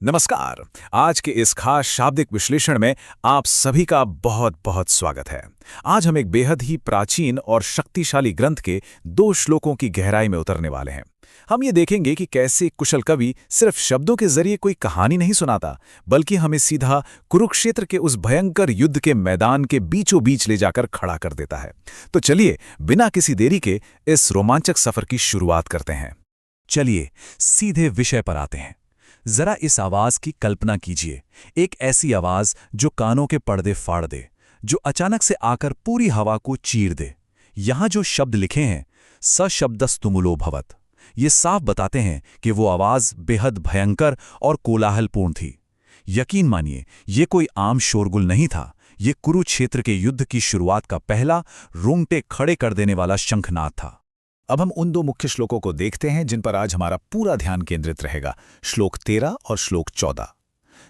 नमस्कार। आज के इस खास शाब्दिक विश्लेषण में आप सभी का बहुत बहुत स्वागत है। आज हम एक बेहद ही प्राचीन और शक्तिशाली ग्रंथ के 2 श्लोकों की गहराई में उतरने वाले हैं। हम ये देखेंगे कि कैसे कुशल कवि सिर्फ शब्दों के जरिए कोई कहानी नहीं सुनाता, बल्कि हमें सीधा कुरुक्षेत्र के उस भयंकर युद्ध के मैदान के बीचों बीच ले जाकर खड़ा कर देता है। तो चलिए, बिना किसी देरी के इस रोमांचक सफर की शुरुआत करते हैं। चलिए सीधे विषय पर आते हैं। जरा इस आवाज की कल्पना कीजिए, एक ऐसी आवाज जो कानों के पर्दे फाड़ दे, जो अचानक से आकर पूरी हवा को चीर दे। यहां जो शब्द लिखे हैं, सशब्दस्तुमुलो भवत्, ये साफ बताते हैं कि वो आवाज बेहद भयंकर और कोलाहलपूर्ण थी। यकीन मानिए, ये कोई आम शोरगुल नहीं था। ये कुरुक्षेत्र के युद्ध की शुरुआत का पहला रोंगटे खड़े कर देने वाला शंखनाद था। अब हम उन 2 मुख्य श्लोकों को देखते हैं जिन पर आज हमारा पूरा ध्यान केंद्रित रहेगा, श्लोक 13 और श्लोक 14।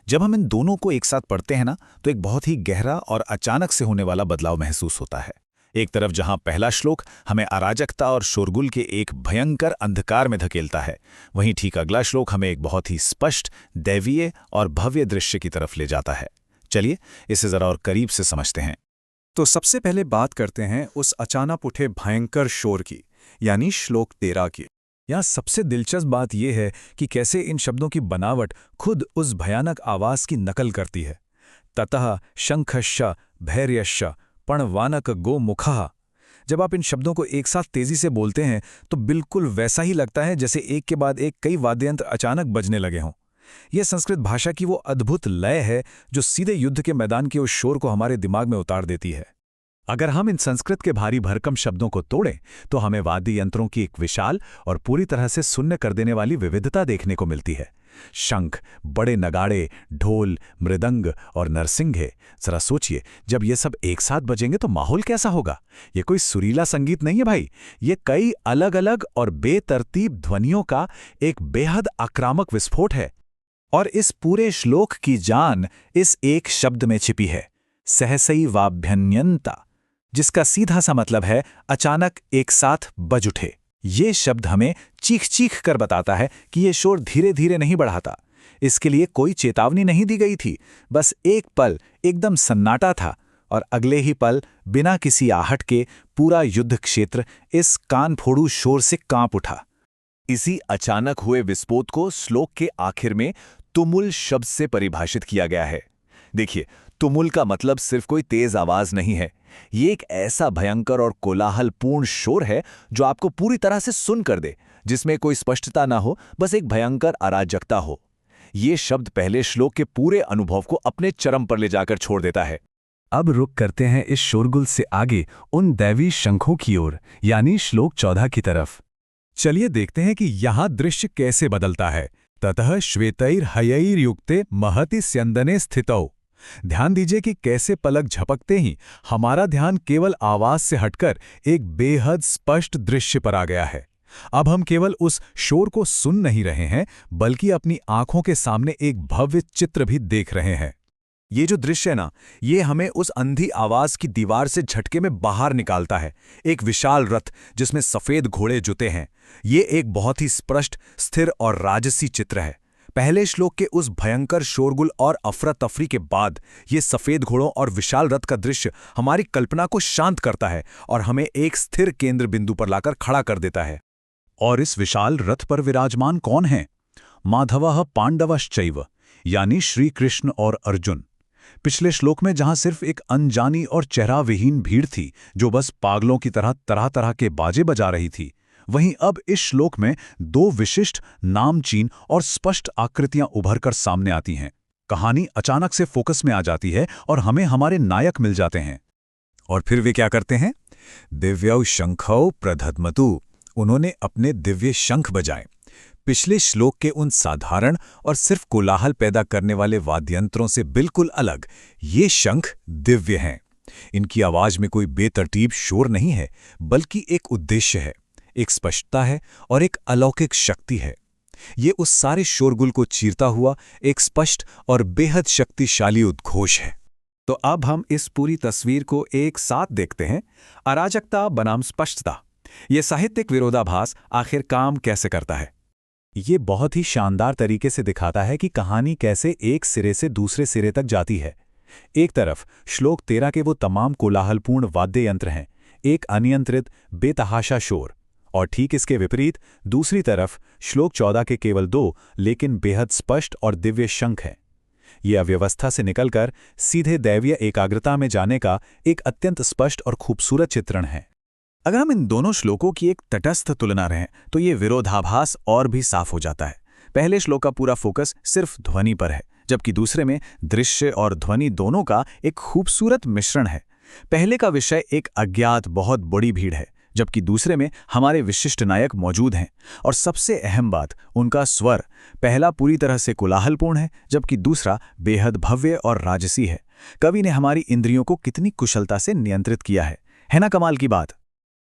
जब हम इन दोनों को एक साथ पढ़ते हैं ना, तो एक बहुत ही गहरा और अचानक से होने वाला बदलाव महसूस होता है। एक तरफ जहां पहला श्लोक हमें अराजकता और शोरगुल के एक भयंकर अंधकार में धकेलता है, वहीं ठीक अगला श्लोक हमें एक बहुत ही स्पष्ट, दैवीय और भव्य दृश्य की तरफ ले जाता है। चलिए इसे जरा और करीब से समझते हैं। तो सबसे पहले बात करते हैं उस अचानक उठे भयंकर शोर की, यानी श्लोक 13 की। यहाँ सबसे दिलचस्प बात यह है कि कैसे इन शब्दों की बनावट खुद उस भयानक आवाज की नकल करती है। ततः शंखश्च भैर्यश्च पणवानक गो मुखः। जब आप इन शब्दों को एक साथ तेजी से बोलते हैं तो बिल्कुल वैसा ही लगता है जैसे एक के बाद एक कई वाद्ययंत्र अचानक बजने लगे हों। यह संस्कृत भाषा की वो अद्भुत लय है जो सीधे युद्ध के मैदान के उस शोर को हमारे दिमाग में उतार देती है। अगर हम इन संस्कृत के भारी भरकम शब्दों को तोड़ें तो हमें वाद्य यंत्रों की एक विशाल और पूरी तरह से शून्य कर देने वाली विविधता देखने को मिलती है। शंख, बड़े नगाड़े, ढोल, मृदंग और नरसिंघे। जरा सोचिए, जब ये सब एक साथ बजेंगे तो माहौल कैसा होगा। ये कोई सुरीला संगीत नहीं है भाई, ये कई अलग अलग और बेतरतीब ध्वनियों का एक बेहद आक्रामक विस्फोट है। और इस पूरे श्लोक की जान इस एक शब्द में छिपी है, सहसैवाभ्यन्यन्ता, जिसका सीधा सा मतलब है अचानक एक साथ बज उठे। ये शब्द हमें चीख चीख कर बताता है कि ये शोर धीरे धीरे नहीं बढ़ाता। इसके लिए कोई चेतावनी नहीं दी गई थी। बस एक पल एकदम सन्नाटा था और अगले ही पल बिना किसी आहट के पूरा युद्ध क्षेत्र इस कान फोड़ू शोर से कांप उठा। इसी अचानक हुए विस्फोट को श्लोक के आखिर में तुमुल शब्द से परिभाषित किया गया है। देखिए, तुमुल का मतलब सिर्फ कोई तेज आवाज नहीं है। ये एक ऐसा भयंकर और कोलाहलपूर्ण शोर है जो आपको पूरी तरह से सुन कर दे, जिसमें कोई स्पष्टता ना हो, बस एक भयंकर अराजकता हो। ये शब्द पहले श्लोक के पूरे अनुभव को अपने चरम पर ले जाकर छोड़ देता है। अब रुक करते हैं इस शोरगुल से आगे उन दैवी शंखों की ओर, यानी श्लोक 14 की तरफ। चलिए देखते हैं कि यहाँ दृश्य कैसे बदलता है। ततः श्वेतैर्हयैर्युक्ते महति स्यंदने स्थितौ। ध्यान दीजिए कि कैसे पलक झपकते ही हमारा ध्यान केवल आवाज से हटकर एक बेहद स्पष्ट दृश्य पर आ गया है। अब हम केवल उस शोर को सुन नहीं रहे हैं, बल्कि अपनी आंखों के सामने एक भव्य चित्र भी देख रहे हैं। ये जो दृश्य है ना, ये हमें उस अंधी आवाज की दीवार से झटके में बाहर निकालता है। एक विशाल रथ जिसमें सफेद घोड़े जुते हैं। ये एक बहुत ही स्पष्ट, स्थिर और राजसी चित्र है। पहले श्लोक के उस भयंकर शोरगुल और अफरा तफरी के बाद ये सफेद घोड़ों और विशाल रथ का दृश्य हमारी कल्पना को शांत करता है और हमें एक स्थिर केंद्र बिंदु पर लाकर खड़ा कर देता है। और इस विशाल रथ पर विराजमान कौन है? माधवः पांडवश्चैव, यानी श्री कृष्ण और अर्जुन। पिछले श्लोक में जहां सिर्फ एक अनजानी और चेहराविहीन भीड़ थी जो बस पागलों की तरह तरह तरह के बाजे बजा रही थी, वहीं अब इस श्लोक में 2 विशिष्ट, नामचीन और स्पष्ट आकृतियां उभरकर सामने आती हैं। कहानी अचानक से फोकस में आ जाती है और हमें हमारे नायक मिल जाते हैं। और फिर वे क्या करते हैं? दिव्यौ शंखौ प्रदध्मतु। उन्होंने अपने दिव्य शंख बजाए। पिछले श्लोक के उन साधारण और सिर्फ कोलाहल पैदा करने वाले वाद्ययंत्रों से बिल्कुल अलग ये शंख दिव्य हैं। इनकी आवाज में कोई बेतरतीब शोर नहीं है, बल्कि एक उद्देश्य है, एक स्पष्टता है और एक अलौकिक शक्ति है। ये उस सारे शोरगुल को चीरता हुआ एक स्पष्ट और बेहद शक्तिशाली उद्घोष है। तो अब हम इस पूरी तस्वीर को एक साथ देखते हैं। अराजकता बनाम स्पष्टता, ये साहित्यिक विरोधाभास आखिर काम कैसे करता है। ये बहुत ही शानदार तरीके से दिखाता है कि कहानी कैसे एक सिरे से दूसरे सिरे तक जाती है। एक तरफ श्लोक 13 के वो तमाम कोलाहलपूर्ण वाद्य यंत्र हैं, एक अनियंत्रित बेतहाशा शोर, और ठीक इसके विपरीत दूसरी तरफ श्लोक 14 के केवल 2 लेकिन बेहद स्पष्ट और दिव्य शंख हैं। ये अव्यवस्था से निकलकर सीधे दैवीय एकाग्रता में जाने का एक अत्यंत स्पष्ट और खूबसूरत चित्रण है। अगर हम इन दोनों श्लोकों की एक तटस्थ तुलना रहें तो ये विरोधाभास और भी साफ हो जाता है। पहले श्लोक का पूरा फोकस सिर्फ ध्वनि पर है, जबकि दूसरे में दृश्य और ध्वनि दोनों का एक खूबसूरत मिश्रण है। पहले का विषय एक अज्ञात बहुत बड़ी भीड़ है, जबकि दूसरे में हमारे विशिष्ट नायक मौजूद हैं। और सबसे अहम बात, उनका स्वर, पहला पूरी तरह से कोलाहलपूर्ण है, जबकि दूसरा बेहद भव्य और राजसी है। कवि ने हमारी इंद्रियों को कितनी कुशलता से नियंत्रित किया है ना कमाल की बात।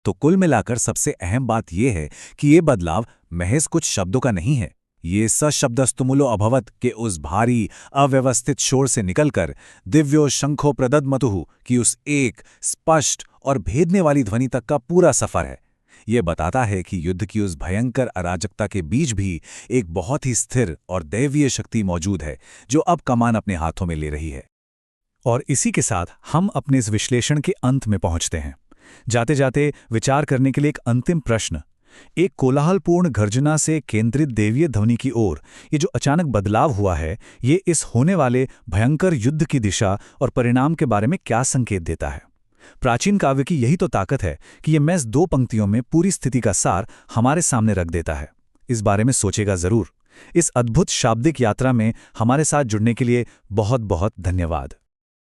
तो कुल मिलाकर सबसे अहम बात यह है कि ये बदलाव महज कुछ शब्दों का नहीं है। ये सशब्दस्तुमुलो अभवत के उस भारी अव्यवस्थित शोर से निकलकर दिव्यो शंखो प्रदद्मतुहु की उस एक स्पष्ट और भेदने वाली ध्वनि तक का पूरा सफर है। ये बताता है कि युद्ध की उस भयंकर अराजकता के बीच भी एक बहुत ही स्थिर और दैवीय शक्ति मौजूद है, जो अब कमान अपने हाथों में ले रही है। और इसी के साथ हम अपने इस विश्लेषण के अंत में पहुंचते हैं। जाते जाते विचार करने के लिए एक अंतिम प्रश्न, एक कोलाहलपूर्ण गर्जना से केंद्रित दैवीय ध्वनि की ओर ये जो अचानक बदलाव हुआ है, ये इस होने वाले भयंकर युद्ध की दिशा और परिणाम के बारे में क्या संकेत देता है? प्राचीन काव्य की यही तो ताकत है कि ये महज 2 पंक्तियों में पूरी स्थिति का सार हमारे सामने रख देता है। इस बारे में सोचेगा जरूर। इस अद्भुत शाब्दिक यात्रा में हमारे साथ जुड़ने के लिए बहुत बहुत धन्यवाद।